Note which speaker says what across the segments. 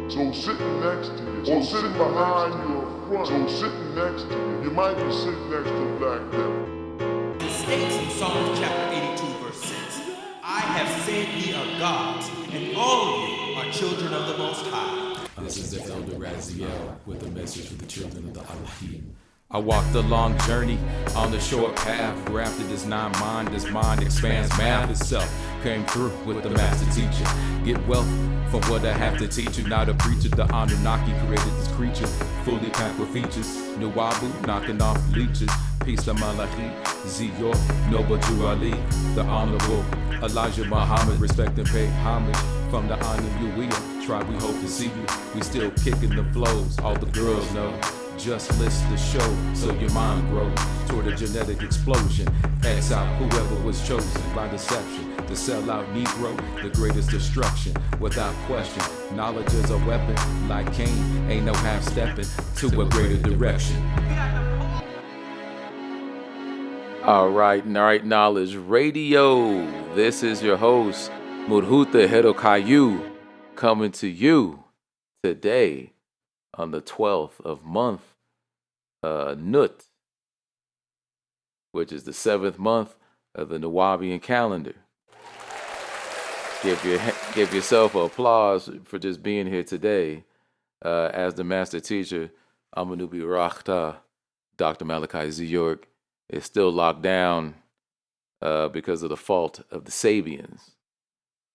Speaker 1: So sitting next to you, or sitting behind you or front, so sitting next to you, you might be sitting next to a black devil.
Speaker 2: It states in Psalms chapter 82, verse 6, I have said ye are gods, and all of you are children of the Most High.
Speaker 3: This is the Elder Raziel with a message for the children of the Elohim. I walked a long journey on the short path. Grafted this non-mind, this mind expands math itself. Came through with the master teacher. Get wealth from what I have to teach you. Not a preacher, the Anunnaki created this creature, fully packed with features. Nuwabu knocking off leeches. Peace to Malachi, Ziyor, Noble Jew Ali, the Honorable Elijah Muhammad. Respect and pay homage from the NUWABIAN tribe. We hope to see you. We still kicking the flows. All the girls know. Just list the show so your mind grows toward a genetic explosion. X out whoever was chosen by deception to sell out Negro, the greatest destruction. Without question, knowledge is a weapon. Like Cain, ain't no half-stepping to a greater direction. All right, Knowledge Radio. This is your host, Murhuta Herokayu, coming to you today on the 12th of month, Nut, which is the 7th month of the NUWABIAN calendar. Give yourself an applause for just being here today. As the master teacher, Amanubi Rakhta, Dr. Malachi Z. York, is still locked down because of the fault of the Sabians.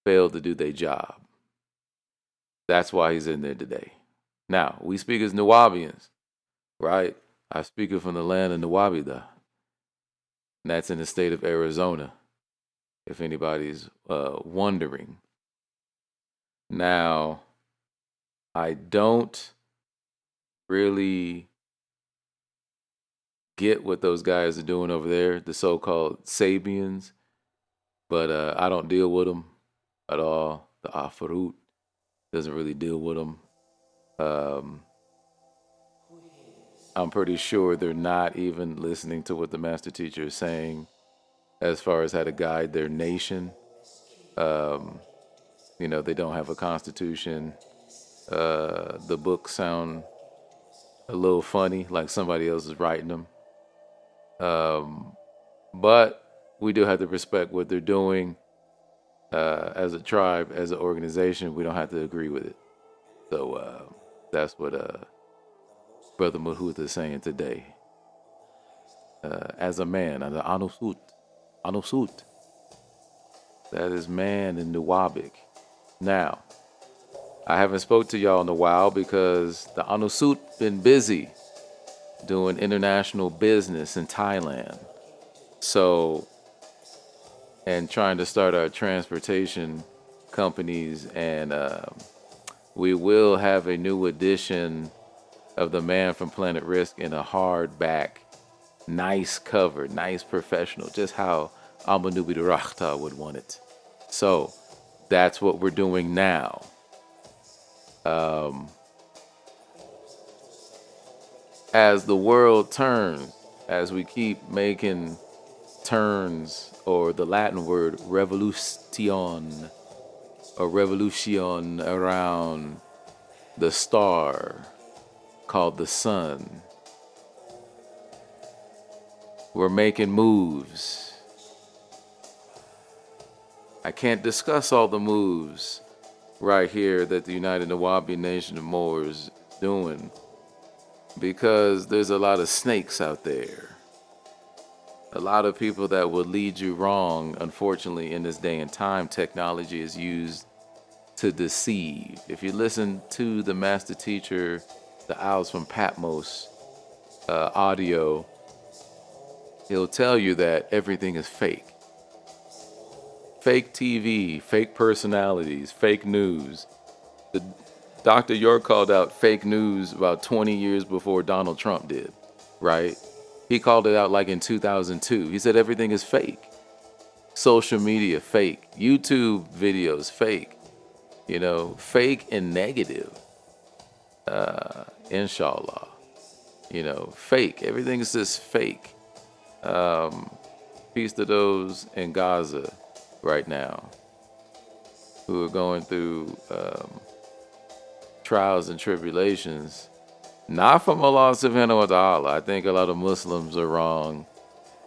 Speaker 3: Failed to do their job. That's why he's in there today. Now, we speak as NUWABIANS, right? I speak it from the land of Nuwabida. And that's in the state of Arizona, if anybody's wondering. Now, I don't really get what those guys are doing over there, the so-called Sabians, but I don't deal with them at all. The Afarut doesn't really deal with them. I'm pretty sure they're not even listening to what the master teacher is saying as far as how to guide their nation. They don't have a constitution. The books sound a little funny, like somebody else is writing them. But we do have to respect what they're doing as a tribe, as an organization. We don't have to agree with it. So that's what Brother Murhuta is saying today. As a man, an Anusut. That is man in Nuwabic. Now, I haven't spoke to y'all in a while because the Anusut been busy doing international business in Thailand. So, and trying to start our transportation companies, and we will have a new edition of The Man from Planet Risk in a hardback, nice cover, nice professional, just how Amanubi Rakhta would want it. So that's what we're doing now. As the world turns, as we keep making turns, or the Latin word revolution, or revolution around the star called the sun. We're making moves. I can't discuss all the moves right here that the United Nuwabian Nation of Moors is doing because there's a lot of snakes out there. A lot of people that will lead you wrong. Unfortunately, in this day and time, technology is used to deceive. If you listen to the master teacher, the Owls from Patmos audio, he'll tell you that everything is fake. Fake TV, fake personalities, fake news. The Dr. York called out fake news about 20 years before Donald Trump did, right? He called it out like in 2002. He said everything is fake. Social media, fake. YouTube videos, fake. Fake and negative. Inshallah. Fake. Everything is just fake. Peace to those in Gaza right now who are going through trials and tribulations, not from Allah subhanahu wa ta'ala. I think a lot of Muslims are wrong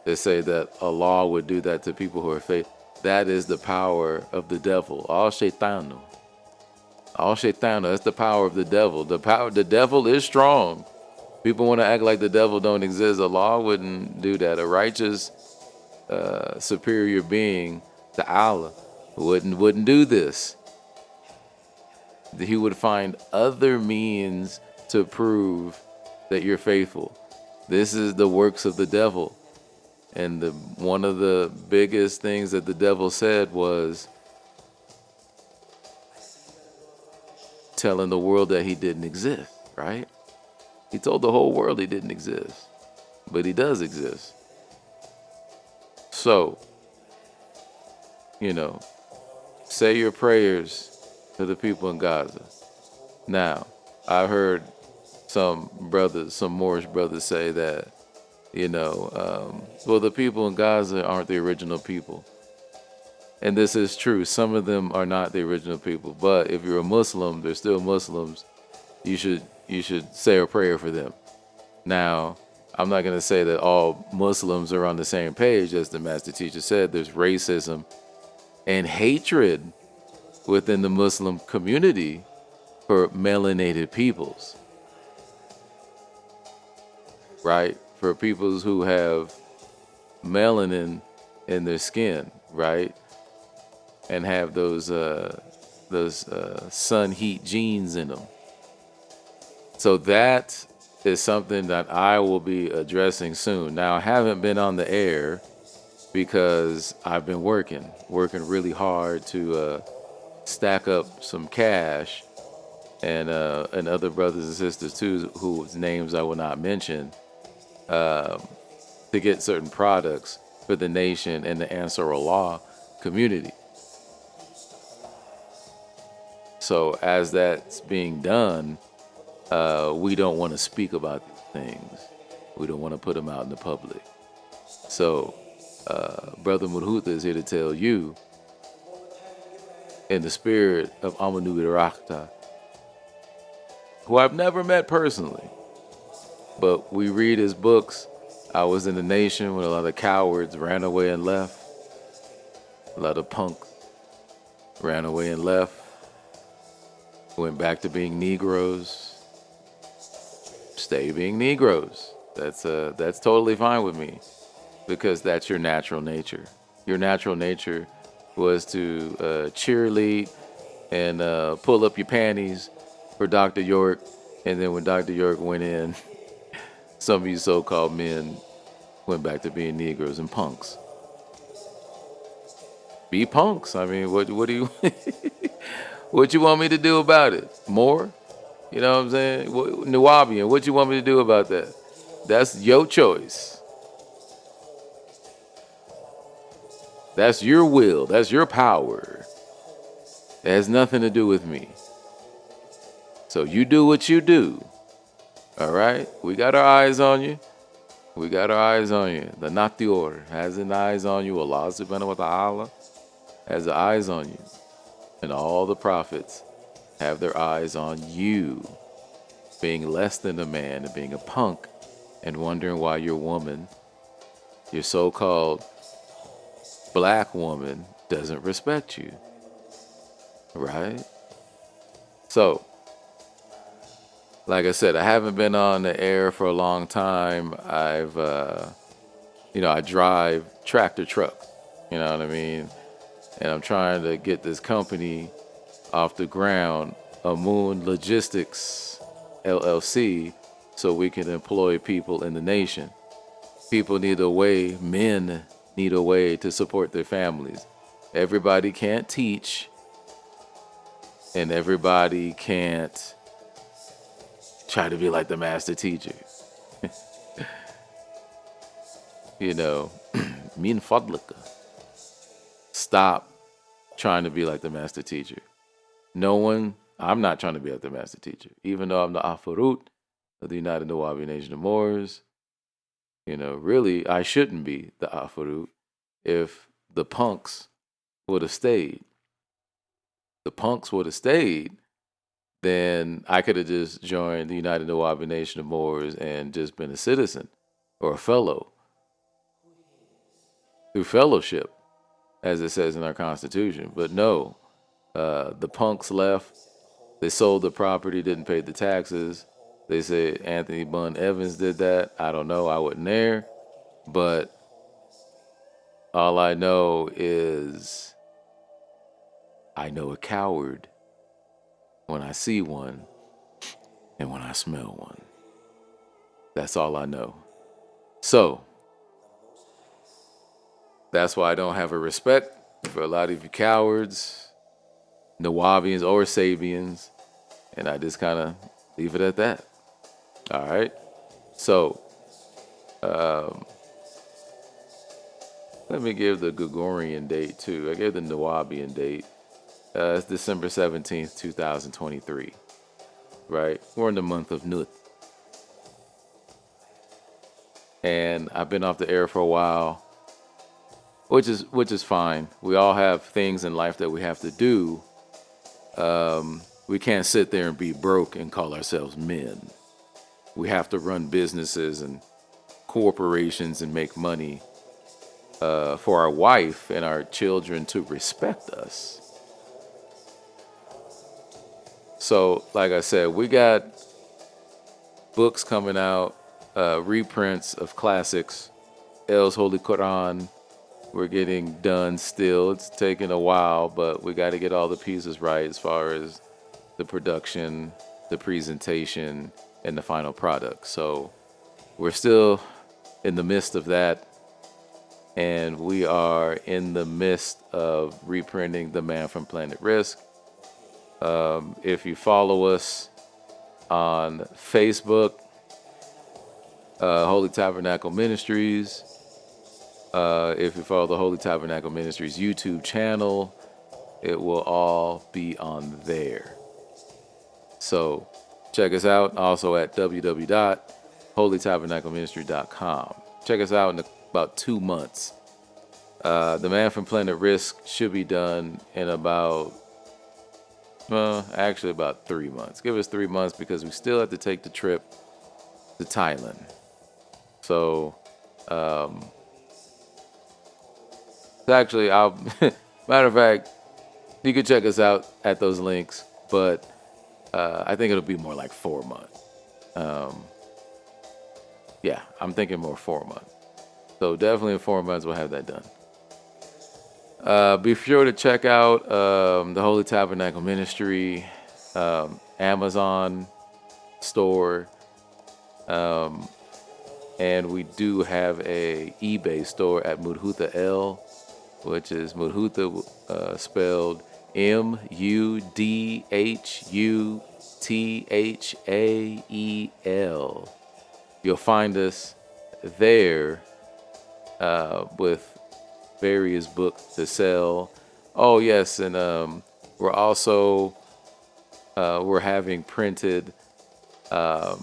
Speaker 3: to say that Allah would do that to people who are faith. That is the power of the devil. Al shaitanu. Al shaitanu. That's the power of the devil. The devil is strong. People want to act like the devil don't exist. Allah wouldn't do that. A righteous, superior being to Allah wouldn't do this. He would find other means to prove that you're faithful. This is the works of the devil. And one of the biggest things that the devil said was telling the world that he didn't exist, right? He told the whole world he didn't exist, but he does exist. So, say your prayers to the people in Gaza. Now, I heard some Moorish brothers say that, well, the people in Gaza aren't the original people. And this is true. Some of them are not the original people. But if you're a Muslim, they're still Muslims. You should say a prayer for them. Now, I'm not going to say that all Muslims are on the same page. As the master teacher said, there's racism and hatred within the Muslim community for melanated peoples. Right? For peoples who have melanin in their skin, right? And have those sun heat genes in them. So that is something that I will be addressing soon. Now, I haven't been on the air because I've been working really hard to stack up some cash, and other brothers and sisters too, whose names I will not mention, to get certain products for the nation and the Ansar Allah community. So as that's being done, we don't want to speak about these things. We don't want to put them out in the public. So Brother Mudhuta is here to tell you, in the spirit of Amanu Irakta, who I've never met personally, but we read his books. I was in a nation when a lot of cowards ran away and left. A lot of punks ran away and left. Went back to being Negroes. Stay being Negroes. That's totally fine with me, because that's your natural nature. Your natural nature was to cheerlead and pull up your panties for Dr. York, and then when Dr. York went in, some of you so-called men went back to being Negroes and punks. Be punks. I mean, what do you what you want me to do about it? More? You know what I'm saying? NUWABIAN, what you want me to do about that? That's your choice. That's your will. That's your power. It has nothing to do with me. So you do what you do. All right? We got our eyes on you. We got our eyes on you. The Natior has an eyes on you. Allah subhanahu wa ta'ala has the eyes on you. And all the prophets have their eyes on you. Being less than a man and being a punk and wondering why your woman, your so-called black woman, doesn't respect you. Right? So, like I said, I haven't been on the air for a long time. I've, I drive tractor trucks, you know what I mean? And I'm trying to get this company off the ground, Amun Logistics LLC, so we can employ people in the nation. People need a way, men need a way to support their families. Everybody can't teach, and everybody can't try to be like the master teacher. Min fadlika. Stop trying to be like the master teacher. I'm not trying to be like the master teacher. Even though I'm the Afarut of the United NUWABIAN Nation of Moors, really, I shouldn't be the Afarut if the punks would have stayed. The punks would have stayed,
Speaker 4: then I could have just joined the United NUWABIAN Nation of Moors and just been a citizen or a fellow through fellowship, as it says in our Constitution. But no, the punks left. They sold the property, didn't pay the taxes. They say Anthony Bun Evans did that. I don't know. I wasn't there. But all I know is I know a coward when I see one and when I smell one. That's all I know. So that's why I don't have a respect for a lot of you cowards, Nuwabians or Sabians, and I just kind of leave it at that. All right. So let me give the Gregorian date too. I gave the Nuwabian date. It's December 17th, 2023. Right? We're in the month of Nut. And I've been off the air for a while, which is fine. We all have things in life that we have to do. We can't sit there and be broke and call ourselves men. We have to run businesses and corporations and make money for our wife and our children to respect us. So, like I said, we got books coming out, reprints of classics, El's Holy Quran. We're getting done still. It's taking a while, but we got to get all the pieces right as far as the production, the presentation, and the final product. So we're still in the midst of that. And we are in the midst of reprinting The Man from Planet Risk. If you follow us on Facebook, Holy Tabernacle Ministries, if you follow the Holy Tabernacle Ministries YouTube channel, it will all be on there. So check us out also at www.holytabernacleministry.com. Check us out in about 2 months. The Man from Planet Risk should be done in about 3 months. Give us 3 months because we still have to take the trip to Thailand. So, actually, matter of fact, you can check us out at those links, but I think it'll be more like 4 months. Yeah, I'm thinking more 4 months. So definitely in 4 months we'll have that done. Be sure to check out the Holy Tabernacle Ministry Amazon store, and we do have a eBay store at Mudhutha L, which is Mudhutha spelled MUDHUTHAEL. You'll find us there with various books to sell. Oh yes, and we're also we're having printed the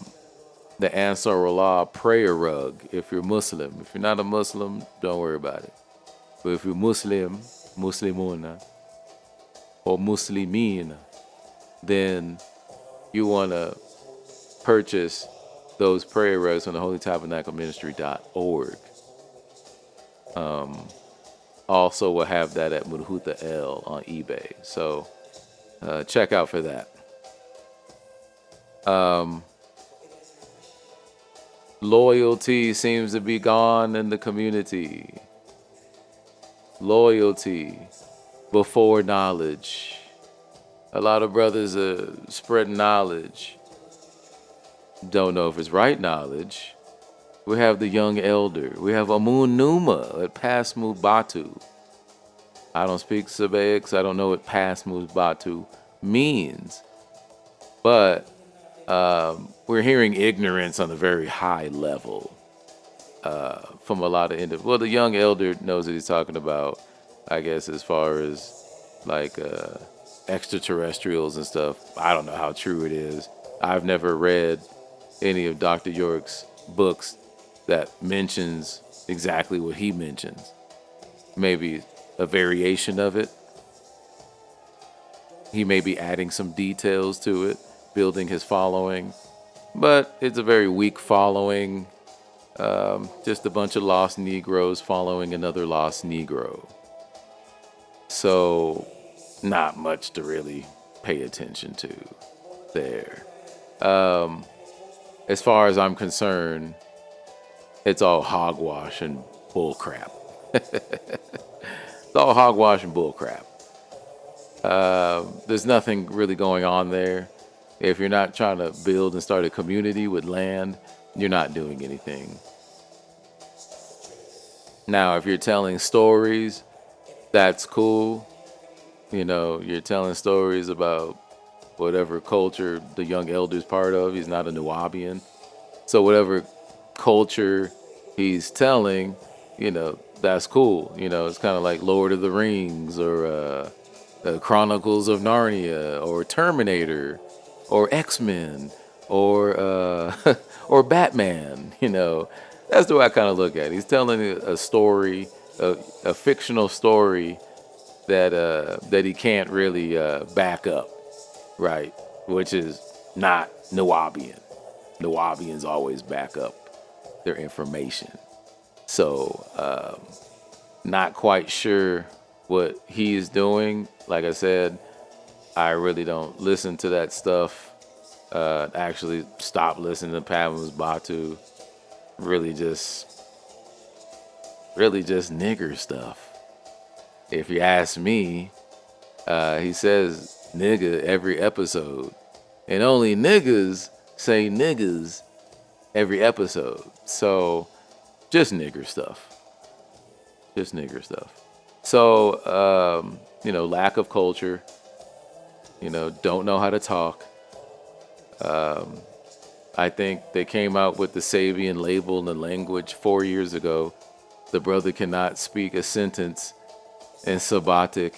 Speaker 4: Ansarullah prayer rug. If you're Muslim, if you're not a Muslim, don't worry about it. But if you're Muslim, Muslimuna, or Muslimin, then you want to purchase those prayer rugs on the holytabernacleministry.org. Also, we'll have that at Mudhutha L on eBay. So check out for that. Loyalty seems to be gone in the community. Loyalty before knowledge. A lot of brothers are spreading knowledge. Don't know if it's right knowledge. We have the young elder. We have Amun Numa at Pasmu Batu. I don't speak Sabaic, so I don't know what Pasmu Batu means. But we're hearing ignorance on a very high level from a lot of individuals. Well, the young elder knows what he's talking about, I guess, as far as like extraterrestrials and stuff. I don't know how true it is. I've never read any of Dr. York's books that mentions exactly what he mentions. Maybe a variation of it. He may be adding some details to it. building his following, but it's a very weak following. Just a bunch of lost Negroes following another lost Negro. So, not much to really pay attention to there. As far as I'm concerned, it's all hogwash and bullcrap. It's all hogwash and bullcrap. There's nothing really going on there. If you're not trying to build and start a community with land, you're not doing anything. Now, if you're telling stories, that's cool. You know, you're telling stories about whatever culture the young elder's part of. He's not a NUWABIAN. So whatever culture he's telling, you know, that's cool. You know, it's kind of like Lord of the Rings or Chronicles of Narnia or Terminator or X-Men or or Batman. You know, that's the way I kind of look at it. He's telling a story, a fictional story that he can't really back up, right? Which is not NUWABIAN. NUWABIANs always back up their information. So, not quite sure what he is doing. Like I said, I really don't listen to that stuff. Actually stopped listening to Pavlos Batu. Really just nigger stuff. If you ask me, he says nigga every episode. And only niggas say niggas every episode. So, just nigger stuff. Just nigger stuff. So, you know, lack of culture. You know, don't know how to talk. I think they came out with the Sabian label in the language 4 years ago. The brother cannot speak a sentence in Sabbatic.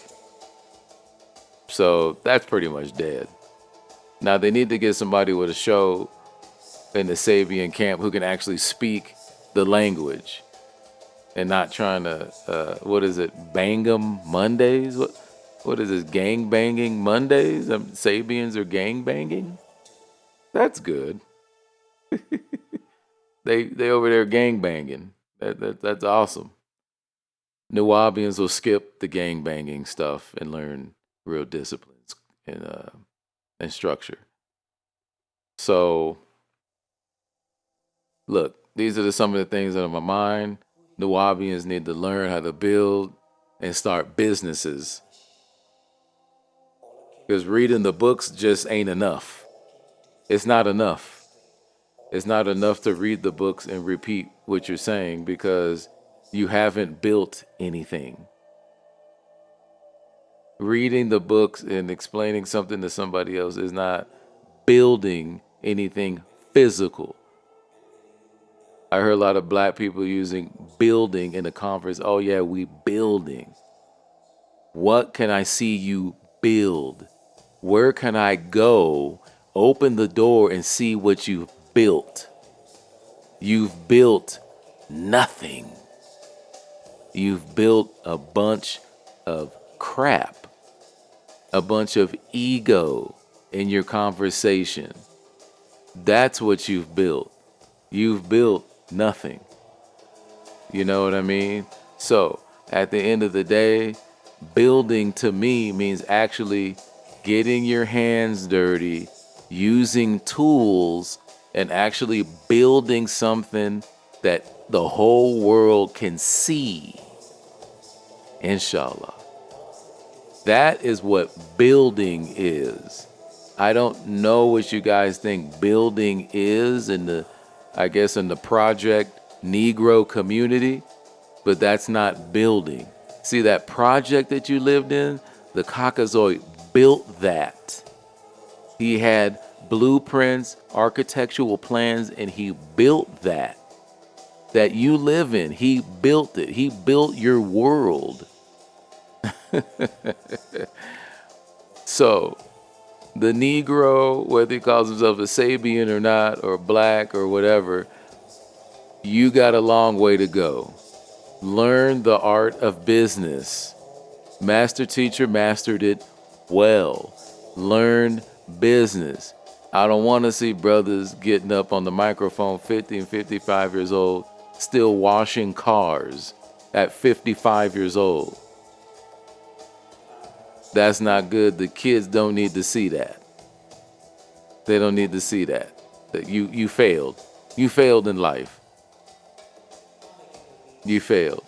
Speaker 4: So that's pretty much dead. Now they need to get somebody with a show in the Sabian camp who can actually speak the language and not trying to, what is it, bang 'em Mondays? What is this, gang banging Mondays? Sabians are gang banging? That's good. They over there gang banging. That's awesome. NUWABIANs will skip the gang banging stuff and learn real disciplines and structure. So, look, these are some of the things that are on my mind. NUWABIANs need to learn how to build and start businesses. Because reading the books just ain't enough. It's not enough. It's not enough to read the books and repeat what you're saying because you haven't built anything. Reading the books and explaining something to somebody else is not building anything physical. I heard a lot of black people using building in the conference. Oh yeah, we building. What can I see you build? Where can I go, open the door and see what you've built? You've built nothing. You've built a bunch of crap, a bunch of ego in your conversation. That's what you've built. You've built nothing. You know what I mean? So, at the end of the day, building to me means actually getting your hands dirty, using tools, and actually building something that the whole world can see. Inshallah. That is what building is. I don't know what you guys think building is in the project Negro community, but that's not building. See that project that you lived in? The Caucasoid built that. He had blueprints, architectural plans, and he built that you live in. He built it. He built your world. So, the Negro, whether he calls himself a Sabian or not, or black or whatever, you got a long way to go. Learn the art of business. Master teacher mastered it well. Learn business. I don't want to see brothers getting up on the microphone 50 and 55 years old, still washing cars at 55 years old. That's not good. The kids don't need to see that. They don't need to see that. That you failed. You failed in life. You failed.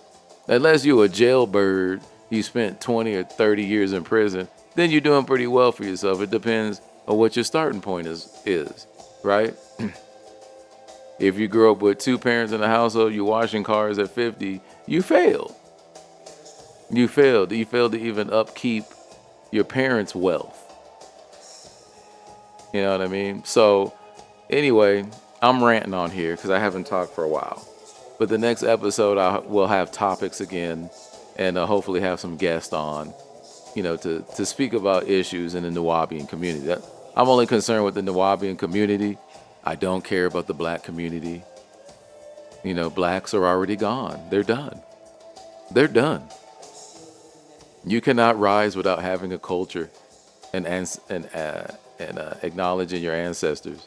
Speaker 4: Unless you're a jailbird, you spent 20 or 30 years in prison, then you're doing pretty well for yourself. It depends on what your starting point is, right? If you grew up with two parents in the household, you're washing cars at 50, you failed. You failed. You failed to even upkeep your parents' wealth. You know what I mean? So anyway, I'm ranting on here because I haven't talked for a while. But the next episode, I will have topics again and hopefully have some guests on, to speak about issues in the NUWABIAN community. I'm only concerned with the NUWABIAN community. I don't care about the black community. Blacks are already gone. They're done. They're done. You cannot rise without having a culture and acknowledging your ancestors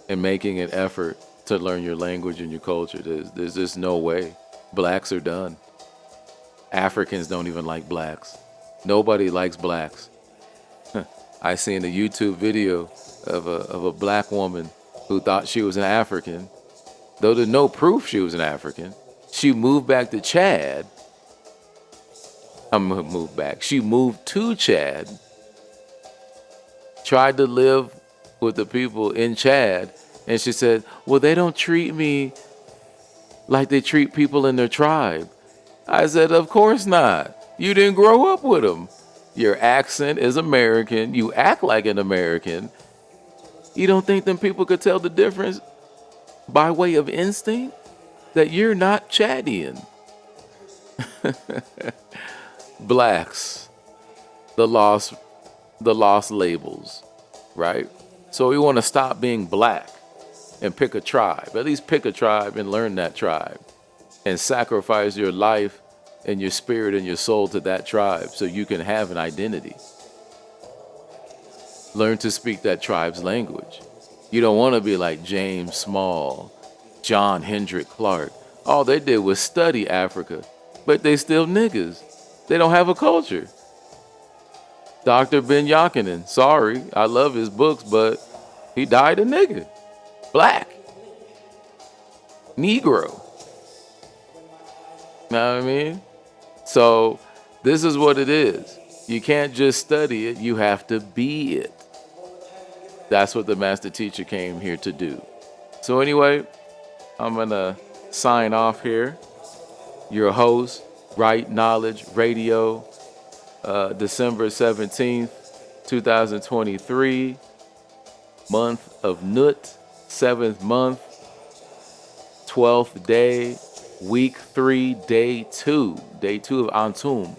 Speaker 4: and making an effort to learn your language and your culture. There's just no way. Blacks are done. Africans don't even like blacks. Nobody likes blacks. I seen a YouTube video of a black woman who thought she was an African, though there's no proof she was an African. She moved back to Chad. She moved to Chad, tried to live with the people in Chad, and she said, well, they don't treat me like they treat people in their tribe. I said, of course not. You didn't grow up with them. Your accent is American. You act like an American. You don't think them people could tell the difference by way of instinct? That you're not Chadian. Blacks, the lost labels, right? So we want to stop being black and pick a tribe. At least pick a tribe and learn that tribe and sacrifice your life and your spirit and your soul to that tribe so you can have an identity. Learn to speak that tribe's language. You don't want to be like James Small, John Hendrick Clark. All they did was study Africa, but they still niggas. They don't have a culture. Dr. Ben Yakinen, sorry, I love his books, but he died a nigga. Black. Negro. Know what I mean? So this is what it is. You can't just study it, you have to be it. That's what the master teacher came here to do. So anyway, I'm gonna sign off here. Your host, Rit Nalej Radio, December 17th, 2023, month of Nut, 7th month, 12th day, week 3, day 2 of Antum,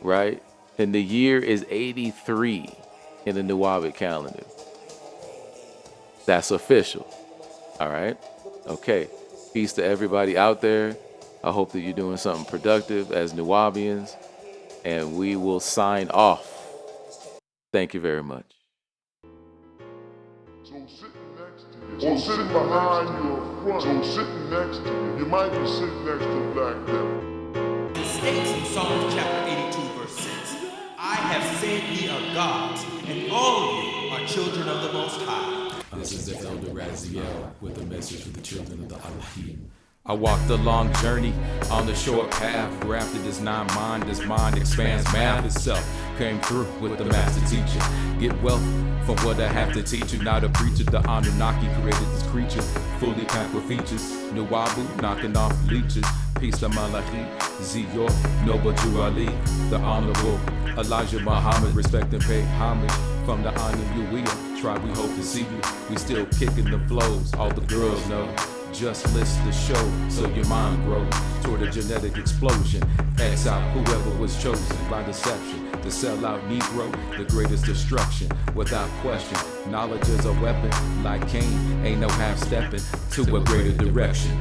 Speaker 4: right? And the year is 83 in the NUWABIAN calendar. That's official, all right? Okay, peace to everybody out there. I hope that you're doing something productive as NUWABIANs, and we will sign off. Thank you very much.
Speaker 1: So sitting next to you, or sitting behind you or front, so sitting next to you, you might be sitting next to a black devil.
Speaker 2: It states in Psalms chapter 82, verse 6, I have said ye are gods, and all of you are children of the Most High.
Speaker 3: This is the Elder Raziel with a message for the children of the Elohim. I walked a long journey on the short path, grafted this non-mind, this mind expands math itself. Came through with the master teacher. Get wealth from what I have to teach you. Not a preacher, the Anunnaki created this creature, fully packed with features. Nuwabu knocking off leeches. Peace to Malachi, Ziyor, Noble Jew Ali, the Honorable Elijah Muhammad. Respect and pay homage from the Anunnaki tribe. We hope to see you. We still kicking the flows. All the girls know. Just list the show so your mind grows toward a genetic explosion. X out whoever was chosen by deception to sell out Negro, the greatest destruction. Without question, knowledge is a weapon. Like Cain, ain't no half-stepping to a greater direction.